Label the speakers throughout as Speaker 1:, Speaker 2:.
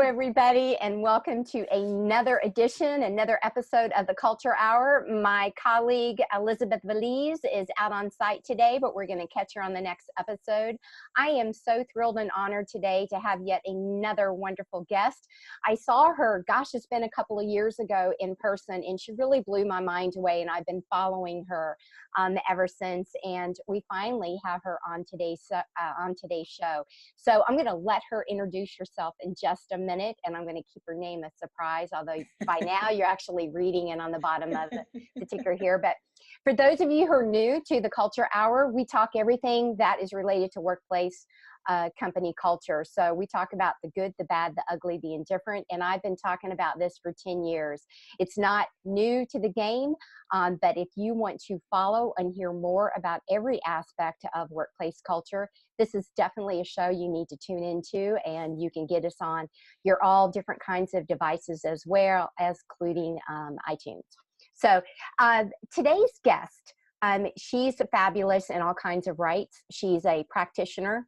Speaker 1: everybody, and welcome to another edition, another episode of the Culture Hour. My colleague, Elizabeth Valise, is out on site today, but we're going to catch her on the next episode. I am so thrilled and honored today to have yet another wonderful guest. I saw her, gosh, it's been a couple of years ago in person, and she really blew my mind away, and I've been following her ever since, and we finally have her on today's show. So I'm going to let her introduce herself in just a minute, and I'm going to keep her name a surprise, although by now you're actually reading it on the bottom of the ticker here. But for those of you who are new to the Culture Hour, we talk everything that is related to workplace company culture. So we talk about the good, the bad, the ugly, the indifferent, and I've been talking about this for 10 years. It's not new to the game, but if you want to follow and hear more about every aspect of workplace culture, this is definitely a show you need to tune into, and you can get us on all different kinds of devices as well as including iTunes. So today's guest, she's fabulous in all kinds of rights. She's a practitioner.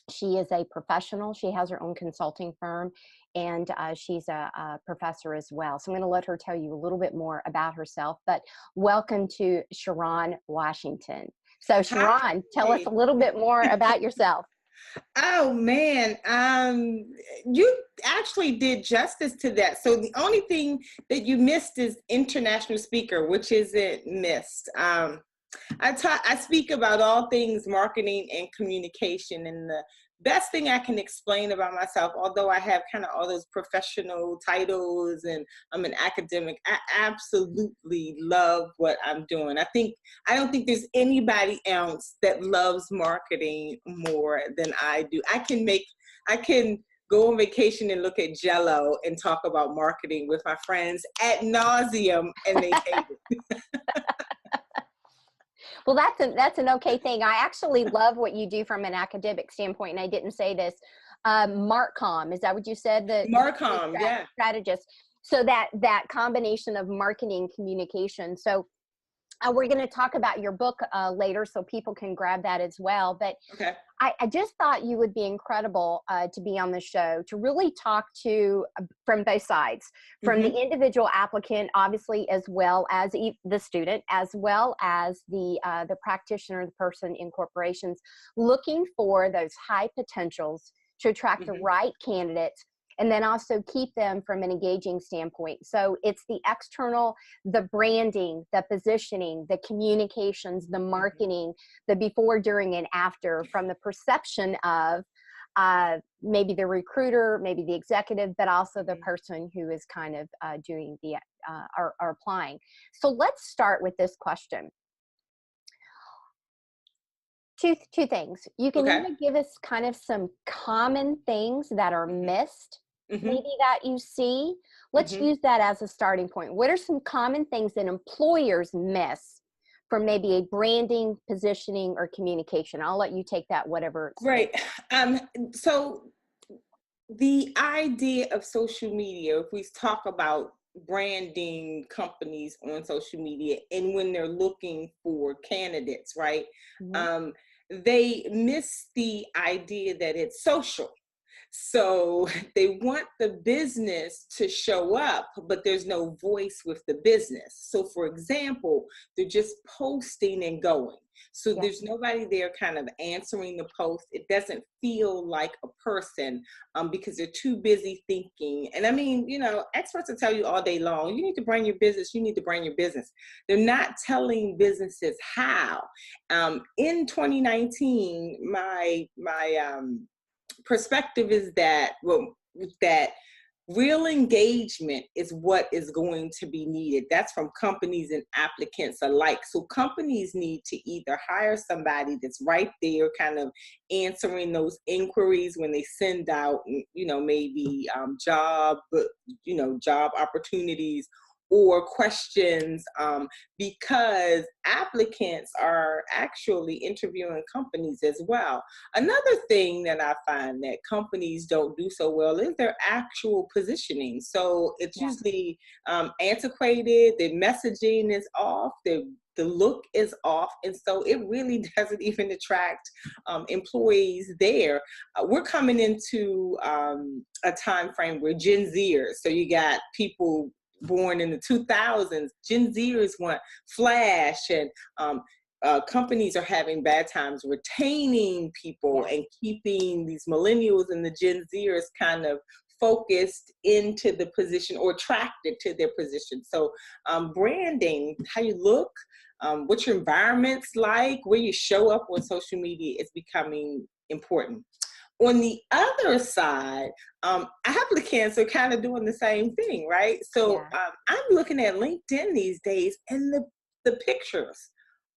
Speaker 1: She is a professional. She has her own consulting firm, and she's a professor as well. So I'm going to let her tell you a little bit more about herself, but welcome to Sharon Washington. So Sharon, tell us a little bit more about yourself.
Speaker 2: Oh man, you actually did justice to that. So the only thing that you missed is international speaker, which isn't missed. I speak about all things marketing and communication, and the best thing I can explain about myself, although I have kind of all those professional titles and I'm an academic, I absolutely love what I'm doing. I don't think there's anybody else that loves marketing more than I do. I can go on vacation and look at Jello and talk about marketing with my friends ad nauseum, and they hate it.
Speaker 1: Well, that's an okay thing. I actually love what you do from an academic standpoint, and I didn't say this. Marcom, is that what you said?
Speaker 2: Marcom, yeah.
Speaker 1: Strategist. So that combination of marketing communication. So we're going to talk about your book later, so people can grab that as well. But
Speaker 2: okay.
Speaker 1: I just thought you would be incredible to be on the show, to really talk to from both sides, from the individual applicant, obviously, as well as the student, as well as the practitioner, the person in corporations, looking for those high potentials to attract the right candidates, and then also keep them from an engaging standpoint. So it's the external, the branding, the positioning, the communications, the marketing, the before, during, and after, from the perception of maybe the recruiter, maybe the executive, but also the person who is kind of doing the or applying. So let's start with this question. Two things. You can either give us kind of some common things that are missed, maybe that you see. Let's use that as a starting point. What are some common things that employers miss from maybe a branding, positioning, or communication? I'll let you take that, whatever.
Speaker 2: Right. So the idea of social media, if we talk about branding companies on social media and when they're looking for candidates, right? They miss the idea that it's social. So they want the business to show up, but there's no voice with the business. So for example, they're just posting and going. So there's nobody there kind of answering the post. It doesn't feel like a person because they're too busy thinking. And I mean, experts will tell you all day long, you need to brand your business. You need to brand your business. They're not telling businesses how. In 2019, my perspective is that real engagement is what is going to be needed. That's from companies and applicants alike. So companies need to either hire somebody that's right there kind of answering those inquiries when they send out, maybe job opportunities, or questions, because applicants are actually interviewing companies as well. Another thing that I find that companies don't do so well is their actual positioning. So it's usually antiquated, the messaging is off, the look is off, and so it really doesn't even attract employees there. We're coming into a time frame where Gen Zers, so you got people born in the 2000s, Gen Zers want flash, and companies are having bad times retaining people and keeping these millennials and the Gen Zers kind of focused into the position or attracted to their position. So branding, how you look, what your environment's like, where you show up on social media is becoming important. On the other side, applicants are kind of doing the same thing, right? So I'm looking at LinkedIn these days, and the pictures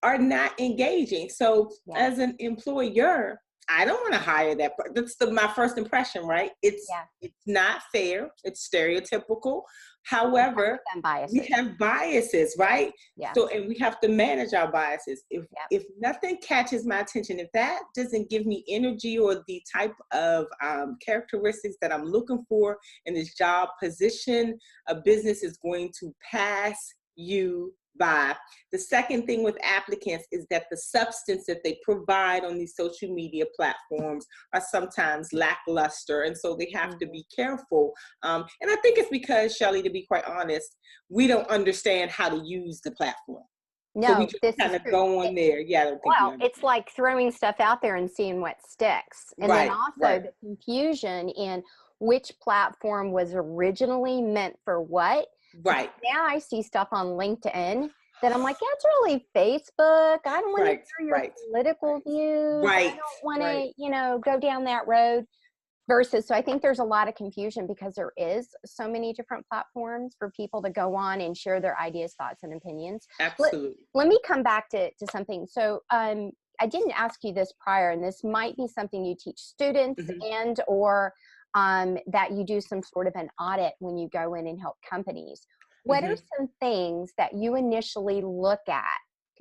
Speaker 2: are not engaging. So as an employer, I don't want to hire that. That's my first impression, right? It's not fair. It's stereotypical. However, we have biases, right? So, and we have to manage our biases. If nothing catches my attention, if that doesn't give me energy or the type of characteristics that I'm looking for in this job position, a business is going to pass you by. The second thing with applicants is that the substance that they provide on these social media platforms are sometimes lackluster, and so they have to be careful. And I think it's because, Shelley, to be quite honest, we don't understand how to use the platform.
Speaker 1: No,
Speaker 2: so we just kind of go on there.
Speaker 1: Well, it's like throwing stuff out there and seeing what sticks. And then also the confusion in which platform was originally meant for what.
Speaker 2: Right.
Speaker 1: Now I see stuff on LinkedIn that I'm like, that's really Facebook. I don't want to hear your political views. I don't want to, go down that road. Versus, so I think there's a lot of confusion because there is so many different platforms for people to go on and share their ideas, thoughts, and opinions.
Speaker 2: Absolutely.
Speaker 1: Let me come back to something. So I didn't ask you this prior, and this might be something you teach students and or that you do some sort of an audit when you go in and help companies. What are some things that you initially look at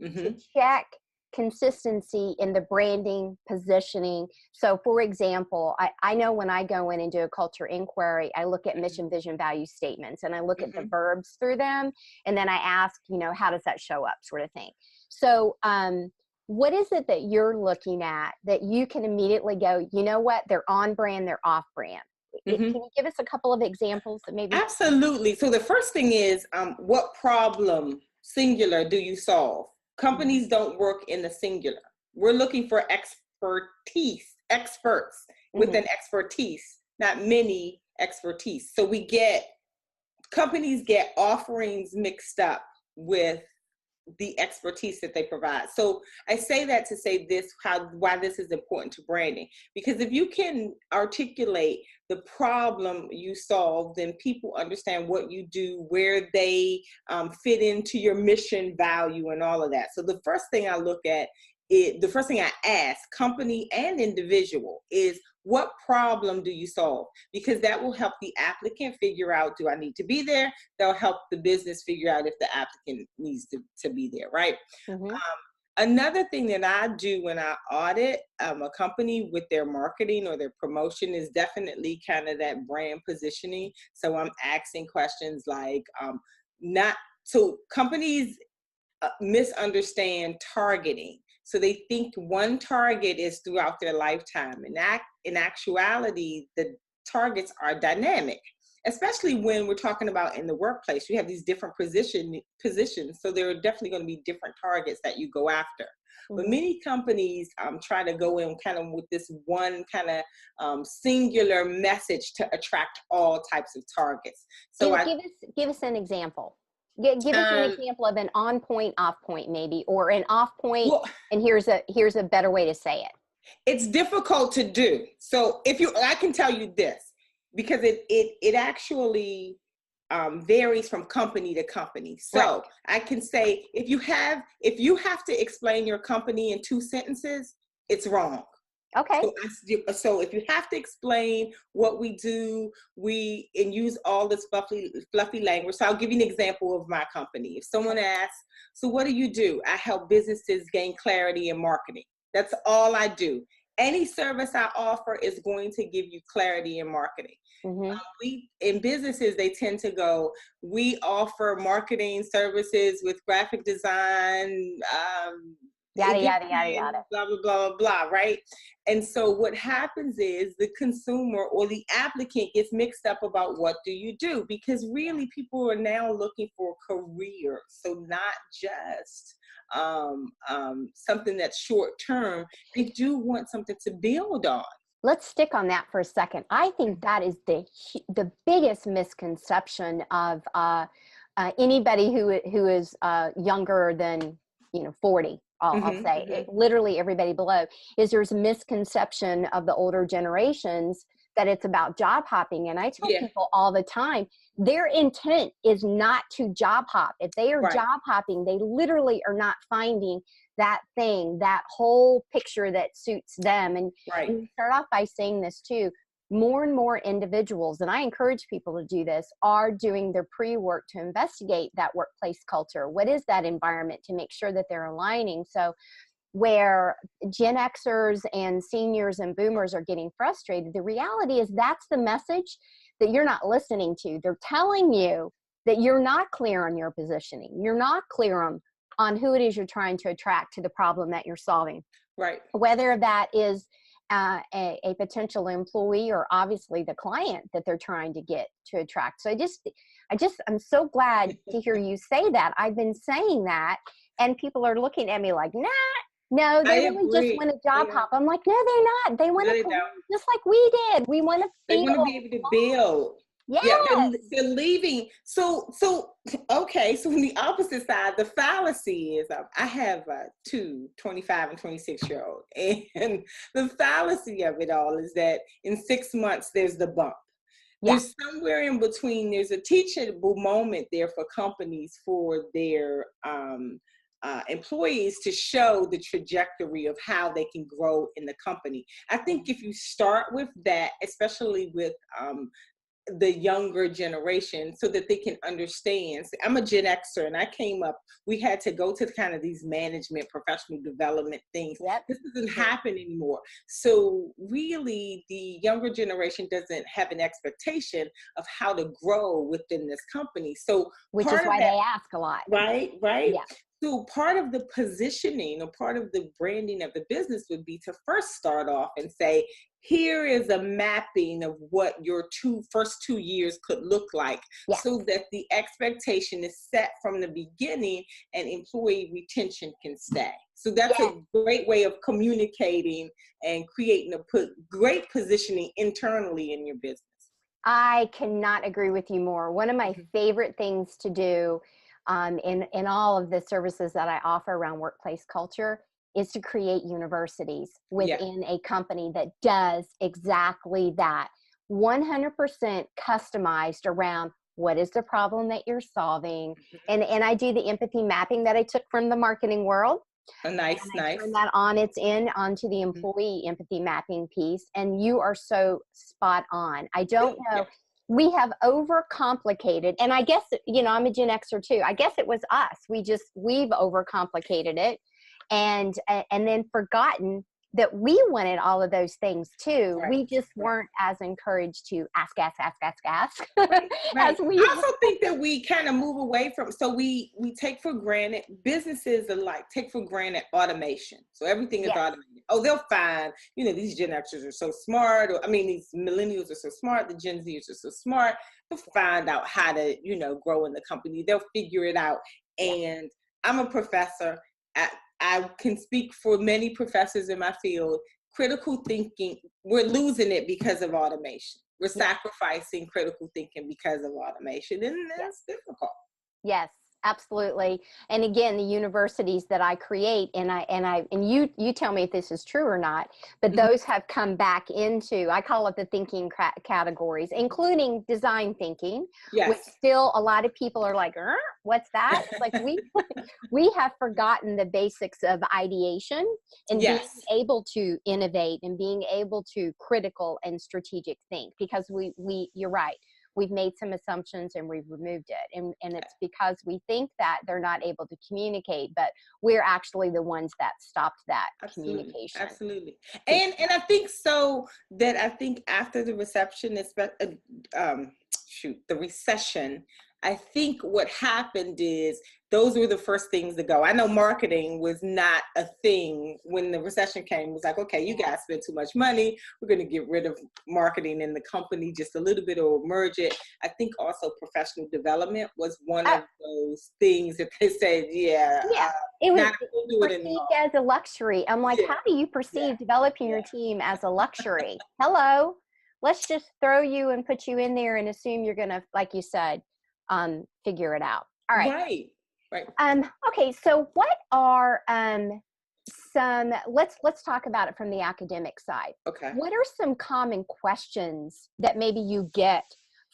Speaker 1: to check consistency in the branding, positioning? So for example, I know when I go in and do a culture inquiry, I look at mission, vision, value statements, and I look at the verbs through them, and then I ask, how does that show up, sort of thing. So what is it that you're looking at that you can immediately go, you know what, they're on brand, they're off brand? Can you give us a couple of examples that maybe?
Speaker 2: Absolutely. So the first thing is, what problem, singular, do you solve? Companies don't work in the singular. We're looking for experts with an expertise, not many expertise. So companies get offerings mixed up with the expertise that they provide. So I say that to say this, why this is important to branding, because if you can articulate the problem you solve, then people understand what you do, where they fit into your mission, value, and all of that. So the first thing I ask, company and individual, is what problem do you solve? Because that will help the applicant figure out, do I need to be there? That'll help the business figure out if the applicant needs to be there, right? Another thing that I do when I audit a company with their marketing or their promotion is definitely kind of that brand positioning. So I'm asking questions like, so companies misunderstand targeting. So they think one target is throughout their lifetime. And in actuality, the targets are dynamic, especially when we're talking about in the workplace. You have these different positions. So there are definitely going to be different targets that you go after. But many companies try to go in kind of with this one kind of singular message to attract all types of targets. So
Speaker 1: give us an example. Give us an example of an on point, off point, maybe, or an off point. Well, and here's a better way to say it.
Speaker 2: It's difficult to do. So I can tell you this, because it actually varies from company to company. So I can say, if you have to explain your company in 2 sentences, it's wrong.
Speaker 1: Okay.
Speaker 2: So if you have to explain what we do, and use all this fluffy language. So I'll give you an example of my company. If someone asks, so what do? I help businesses gain clarity in marketing. That's all I do. Any service I offer is going to give you clarity in marketing.
Speaker 1: Mm-hmm.
Speaker 2: We in businesses, they tend to go, we offer marketing services with graphic design,
Speaker 1: Yada,
Speaker 2: event
Speaker 1: yada, yada,
Speaker 2: planning,
Speaker 1: yada.
Speaker 2: blah blah blah blah blah, right? And so what happens is the consumer or the applicant gets mixed up about what do you do, because really people are now looking for a career, so not just something that's short term. They do want something to build on.
Speaker 1: Let's stick on that for a second. I think that is the biggest misconception of anybody who is younger than 40. I'll
Speaker 2: Mm-hmm,
Speaker 1: say
Speaker 2: mm-hmm.
Speaker 1: literally everybody below, is there's a misconception of the older generations that it's about job hopping. And I tell
Speaker 2: Yeah,
Speaker 1: people all the time, their intent is not to job hop. If they are
Speaker 2: right,
Speaker 1: job hopping, they literally are not finding that thing, that whole picture that suits them. And
Speaker 2: right.
Speaker 1: we start off by saying this too. More and more individuals, and I encourage people to do this, are doing their pre-work to investigate that workplace culture. What is that environment, to make sure that they're aligning? So where Gen Xers and seniors and boomers are getting frustrated, the reality is that's the message that you're not listening to. They're telling you that you're not clear on your positioning. You're not clear on who it is you're trying to attract to the problem that you're solving.
Speaker 2: Right.
Speaker 1: Whether that is a potential employee or obviously the client that they're trying to get to attract. So I'm so glad to hear you say that. I've been saying that, and people are looking at me like, nah, no,
Speaker 2: I
Speaker 1: they really just
Speaker 2: agree.
Speaker 1: want to job
Speaker 2: Yeah.
Speaker 1: hop. I'm like, no, they're not. They want
Speaker 2: No,
Speaker 1: to
Speaker 2: they
Speaker 1: career
Speaker 2: don't.
Speaker 1: just like we did. We want to
Speaker 2: They
Speaker 1: feel.
Speaker 2: want to be able to build. Yeah,
Speaker 1: Yes.
Speaker 2: they're leaving. So okay. So on the opposite side, the fallacy is I have two 25 and 26-year-old, and the fallacy of it all is that in 6 months there's the bump.
Speaker 1: Yeah.
Speaker 2: There's somewhere in between. There's a teachable moment there for companies, for their employees, to show the trajectory of how they can grow in the company. I think if you start with that, especially with the younger generation, so that they can understand. See, I'm a Gen Xer, and I came up, we had to go to kind of these management, professional development things.
Speaker 1: Yep.
Speaker 2: This doesn't happen anymore. So really the younger generation doesn't have an expectation of how to grow within this company. So
Speaker 1: Which is
Speaker 2: part of
Speaker 1: why
Speaker 2: that,
Speaker 1: they ask a lot.
Speaker 2: right?
Speaker 1: Yeah.
Speaker 2: So part of the positioning or part of the branding of the business would be to first start off and say, here is a mapping of what your first 2 years could look like,
Speaker 1: Yes.
Speaker 2: so that the expectation is set from the beginning and employee retention can stay. So that's
Speaker 1: Yes.
Speaker 2: a great way of communicating and creating great positioning internally in your business.
Speaker 1: I cannot agree with you more. One of my favorite things to do in all of the services that I offer around workplace culture is to create universities within a company that does exactly that. 100% customized around what is the problem that you're solving. And I do the empathy mapping that I took from the marketing world.
Speaker 2: Nice.
Speaker 1: I turn that on its end onto the employee empathy mapping piece. And you are so spot on. I don't know. We have overcomplicated, and I guess, I'm a Gen Xer too. I guess it was us. We've overcomplicated it, and then forgotten that we wanted all of those things too.
Speaker 2: Right.
Speaker 1: We just weren't as encouraged to ask
Speaker 2: Right.
Speaker 1: as we.
Speaker 2: I also think that we kind of move away from, so we take for granted, businesses alike take for granted automation. So everything is automated. Oh, they'll find, these Gen Xers are so smart, or these millennials are so smart, the Gen Zers are so smart. They'll find out how to, grow in the company. They'll figure it out. And I'm a professor. I can speak for many professors in my field. Critical thinking, we're losing it because of automation. We're sacrificing critical thinking because of automation, and that's difficult.
Speaker 1: Yes. absolutely. And again, the universities that I create, and you tell me if this is true or not, but
Speaker 2: Mhm.
Speaker 1: those have come back into, I call it the thinking categories, including design thinking, which
Speaker 2: Yes.
Speaker 1: still a lot of people are like, what's that? It's like we have forgotten the basics of ideation and being
Speaker 2: Yes.
Speaker 1: able to innovate and being able to critical and strategic think, because you're right, we've made some assumptions and we've removed it, and it's because we think that they're not able to communicate, but we're actually the ones that stopped that
Speaker 2: Absolutely,
Speaker 1: communication.
Speaker 2: absolutely, and I think so that I think after the reception, the recession, I think what happened is those were the first things to go. I know marketing was not a thing when the recession came. It was like, okay, you guys spend too much money. We're going to get rid of marketing in the company just a little bit or merge it. I think also professional development was one of those things that they said,
Speaker 1: It was
Speaker 2: we'll do it
Speaker 1: perceived
Speaker 2: anymore.
Speaker 1: as a luxury. I'm like, how do you perceive developing your team as a luxury? Hello, let's just throw you and put you in there and assume you're gonna, like you said, figure it out. All right.
Speaker 2: Right.
Speaker 1: Okay, so what are let's talk about it from the academic side.
Speaker 2: Okay.
Speaker 1: What are some common questions that maybe you get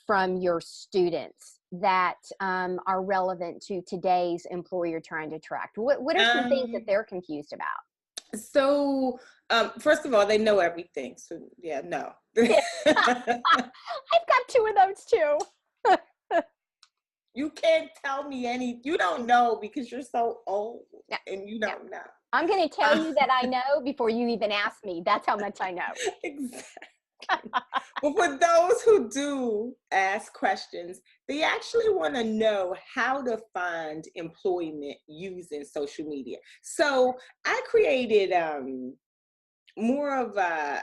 Speaker 1: from your students that are relevant to today's employer trying to attract? What are some things that they're confused about?
Speaker 2: So, first of all, they know everything. So, no.
Speaker 1: I've got two of those too.
Speaker 2: You can't tell me you don't know because you're so old and you don't know.
Speaker 1: I'm going to tell you that I know before you even ask me. That's how much I know.
Speaker 2: Exactly. But for those who do ask questions, they actually want to know how to find employment using social media. So I created more of a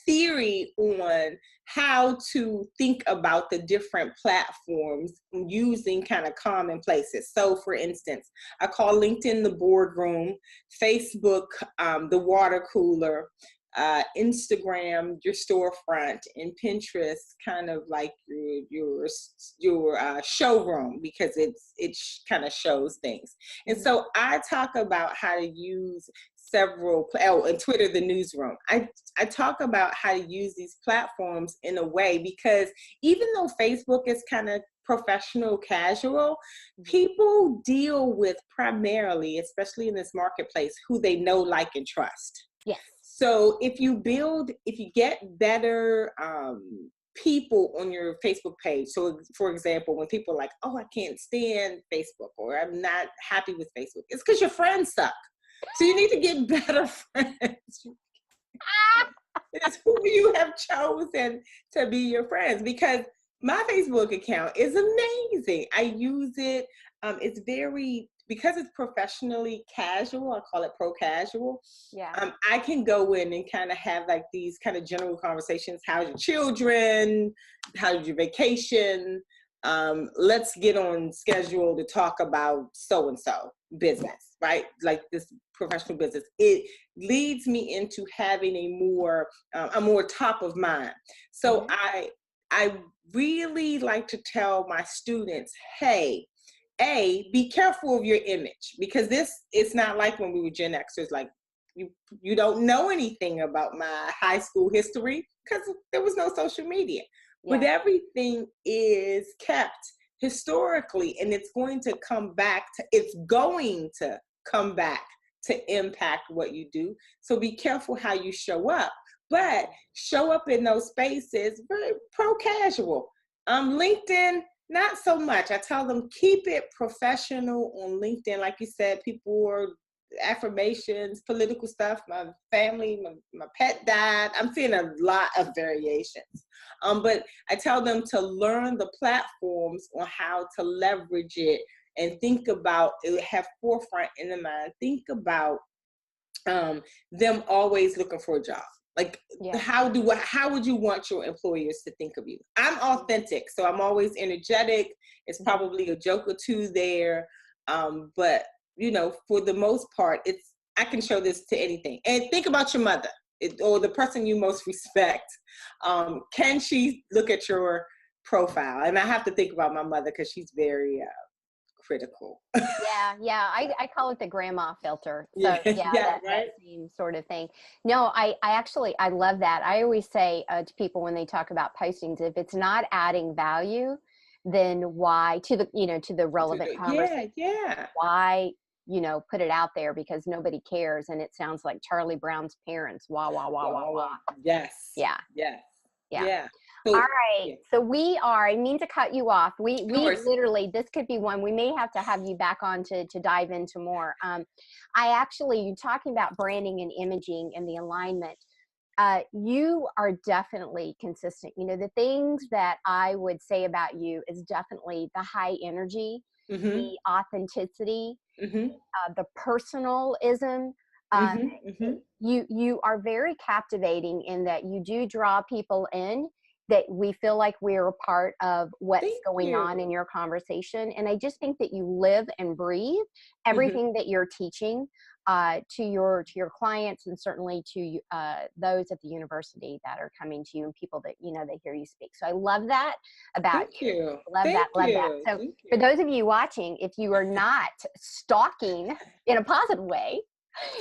Speaker 2: theory on how to think about the different platforms using kind of common places. So for instance, I call LinkedIn the boardroom, Facebook the water cooler, Instagram your storefront, and Pinterest kind of like your showroom, because it kind of shows things. And so I talk about how to use and Twitter the newsroom. I talk about how to use these platforms in a way, because even though Facebook is kind of professional casual, people deal with primarily, especially in this marketplace, who they know, like, and trust.
Speaker 1: Yes.
Speaker 2: So if you get better people on your Facebook page. So for example, when people are like, oh, I can't stand Facebook, or I'm not happy with Facebook, it's because your friends suck. So you need to get better friends. It's who you have chosen to be your friends, because my Facebook account is amazing. I use it. Because it's professionally casual, I call it pro casual.
Speaker 1: Yeah.
Speaker 2: I can go in and kind of have like these kind of general conversations. How's your children? How's your vacation? Let's get on schedule to talk about so-and-so business, right? Like this professional business. It leads me into having a more top of mind. So I really like to tell my students, hey, be careful of your image, because it's not like when we were Gen Xers, like you don't know anything about my high school history because there was no social media. Yeah. But everything is kept historically, and it's going to come back to impact what you do. So be careful how you show up, but show up in those spaces very pro casual. LinkedIn, not so much. I tell them keep it professional on LinkedIn. Like you said, people are affirmations, political stuff, my family, my pet died. I'm seeing a lot of variations. But I tell them to learn the platforms on how to leverage it, and think about it, have forefront in the mind. Think about them always looking for a job. Like, how would you want your employers to think of you? I'm authentic, so I'm always energetic. It's probably a joke or two there, but for the most part, I can show this to anything. And think about your mother, or the person you most respect. Can she look at your profile? And I have to think about my mother, because she's very critical.
Speaker 1: Yeah. I call it the grandma filter. So
Speaker 2: Yeah,
Speaker 1: yeah,
Speaker 2: yeah,
Speaker 1: that
Speaker 2: right.
Speaker 1: same sort of thing. No, I actually, I love that. I always say to people when they talk about postings, if it's not adding value, then why to the, to the relevant
Speaker 2: Yeah,
Speaker 1: conversation,
Speaker 2: yeah.
Speaker 1: why, put it out there because nobody cares. And it sounds like Charlie Brown's parents, wah, wah, wah,
Speaker 2: Wow,
Speaker 1: wah,
Speaker 2: wow,
Speaker 1: wah.
Speaker 2: wow. Yes,
Speaker 1: Yeah.
Speaker 2: yes,
Speaker 1: Yeah.
Speaker 2: yeah.
Speaker 1: All
Speaker 2: So,
Speaker 1: right.
Speaker 2: yeah,
Speaker 1: So I mean to cut you off.
Speaker 2: of
Speaker 1: We
Speaker 2: course.
Speaker 1: literally, this could be one, we may have to have you back on to dive into more. I actually, you talking about branding and imaging and the alignment, you are definitely consistent. The things that I would say about you is definitely the high energy,
Speaker 2: Mm-hmm,
Speaker 1: the authenticity,
Speaker 2: mm-hmm,
Speaker 1: the personalism. Um,
Speaker 2: mm-hmm, mm-hmm.
Speaker 1: you are very captivating in that you do draw people in, that we feel like we're a part of what's
Speaker 2: Thank
Speaker 1: going on in
Speaker 2: you.
Speaker 1: your conversation. And I just think that you live and breathe
Speaker 2: Mm-hmm.
Speaker 1: everything that you're teaching to your clients, and certainly to those at the university that are coming to you, and people that they hear you speak. So I love that about
Speaker 2: Thank
Speaker 1: you.
Speaker 2: you.
Speaker 1: Love that,
Speaker 2: Thank
Speaker 1: love that.
Speaker 2: you.
Speaker 1: So
Speaker 2: Thank
Speaker 1: for
Speaker 2: you.
Speaker 1: those of you watching, if you are not stalking in a positive way,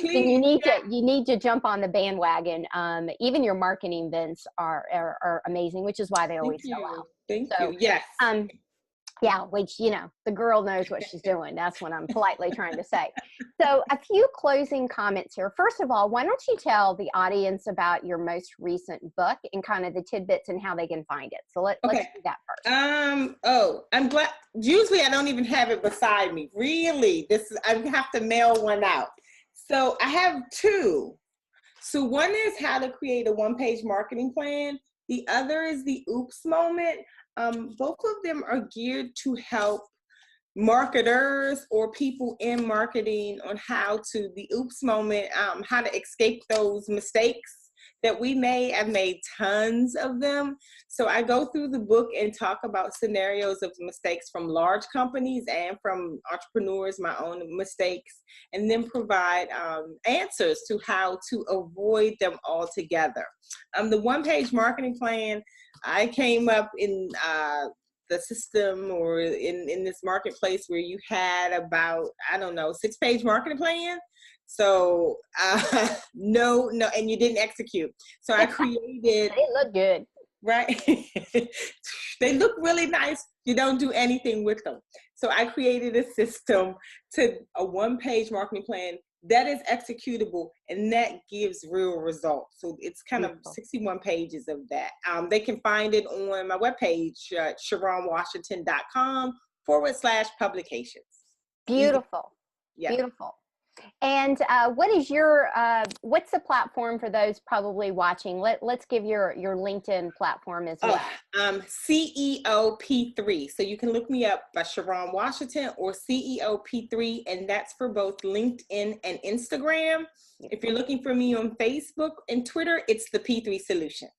Speaker 1: then
Speaker 2: Please, yeah.
Speaker 1: you need to jump on the bandwagon. Even your marketing events are amazing, which is why they
Speaker 2: Thank
Speaker 1: always sell
Speaker 2: you.
Speaker 1: out.
Speaker 2: Thank you.
Speaker 1: So
Speaker 2: Yes.
Speaker 1: yeah, which the girl knows what she's doing. That's what I'm politely trying to say. So a few closing comments here. First of all, why don't you tell the audience about your most recent book and kind of the tidbits and how they can find it. So let's
Speaker 2: Okay.
Speaker 1: do that first.
Speaker 2: Oh, I'm glad. Usually I don't even have it beside me. Really, I have to mail one out. So I have two. So one is how to create a one-page marketing plan. The other is the oops moment. Both of them are geared to help marketers or people in marketing on the oops moment, how to escape those mistakes that we made. I've made tons of them. So I go through the book and talk about scenarios of mistakes from large companies and from entrepreneurs, my own mistakes, and then provide answers to how to avoid them altogether. The one-page marketing plan, I came up in the system or in this marketplace where you had about, I don't know, 6-page marketing plan. So no, and you didn't execute. So I created,
Speaker 1: They look good.
Speaker 2: right? They look really nice. You don't do anything with them. So I created a system to a one-page marketing plan that is executable and that gives real results. So it's kind of
Speaker 1: Beautiful.
Speaker 2: 61 pages of that. They can find it on my webpage, sharonwashington.com/publications. Easy.
Speaker 1: Beautiful.
Speaker 2: Yeah.
Speaker 1: Beautiful. And what is what's the platform for those probably watching? Let's give your LinkedIn platform as
Speaker 2: Oh,
Speaker 1: well.
Speaker 2: CEOP3. So you can look me up by Sharon Washington or CEOP3, and that's for both LinkedIn and Instagram. If you're looking for me on Facebook and Twitter, it's the P3 Solution.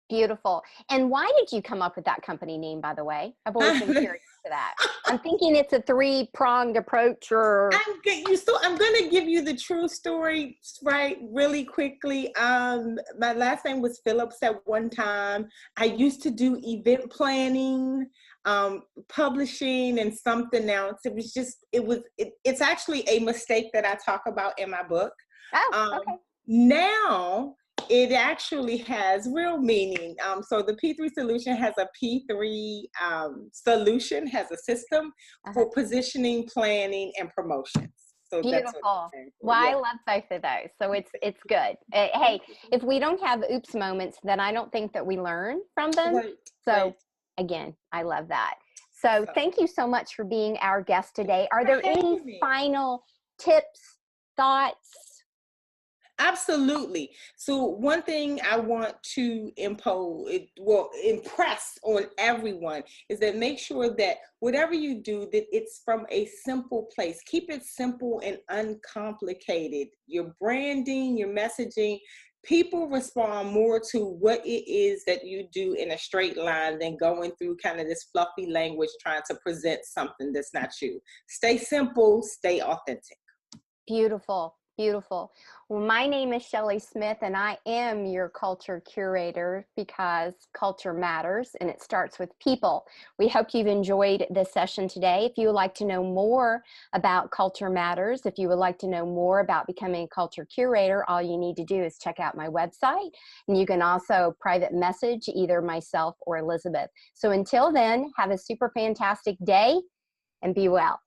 Speaker 1: Beautiful. And why did you come up with that company name, by the way? I've always been curious to that. I'm thinking it's a 3-pronged approach, or
Speaker 2: I'm going to give you the true story, right, really quickly. My last name was Phillips at one time. I used to do event planning, publishing, and something else. It's actually a mistake that I talk about in my book.
Speaker 1: okay.
Speaker 2: Now it actually has real meaning. So the P3 solution has a P3 solution, has a system for positioning, planning, and promotions. So that's what
Speaker 1: Beautiful.
Speaker 2: it's saying for.
Speaker 1: Well, I
Speaker 2: Yeah.
Speaker 1: love both of those. So it's good. Hey, if we don't have oops moments, then I don't think that we learn from them.
Speaker 2: Right.
Speaker 1: So
Speaker 2: Right.
Speaker 1: again, I love that. So
Speaker 2: So,
Speaker 1: thank you so much for being our guest today. Are
Speaker 2: for
Speaker 1: there any
Speaker 2: having me.
Speaker 1: final tips, thoughts?
Speaker 2: Absolutely. So one thing I want to impress on everyone is that make sure that whatever you do, that it's from a simple place. Keep it simple and uncomplicated. Your branding, your messaging, people respond more to what it is that you do in a straight line than going through kind of this fluffy language trying to present something that's not you. Stay simple, stay authentic.
Speaker 1: Beautiful. Beautiful. Well, my name is Shelley Smith, and I am your culture curator because culture matters and it starts with people. We hope you've enjoyed this session today. If you would like to know more about Culture Matters, if you would like to know more about becoming a culture curator, all you need to do is check out my website, and you can also private message either myself or Elizabeth. So until then, have a super fantastic day and be well.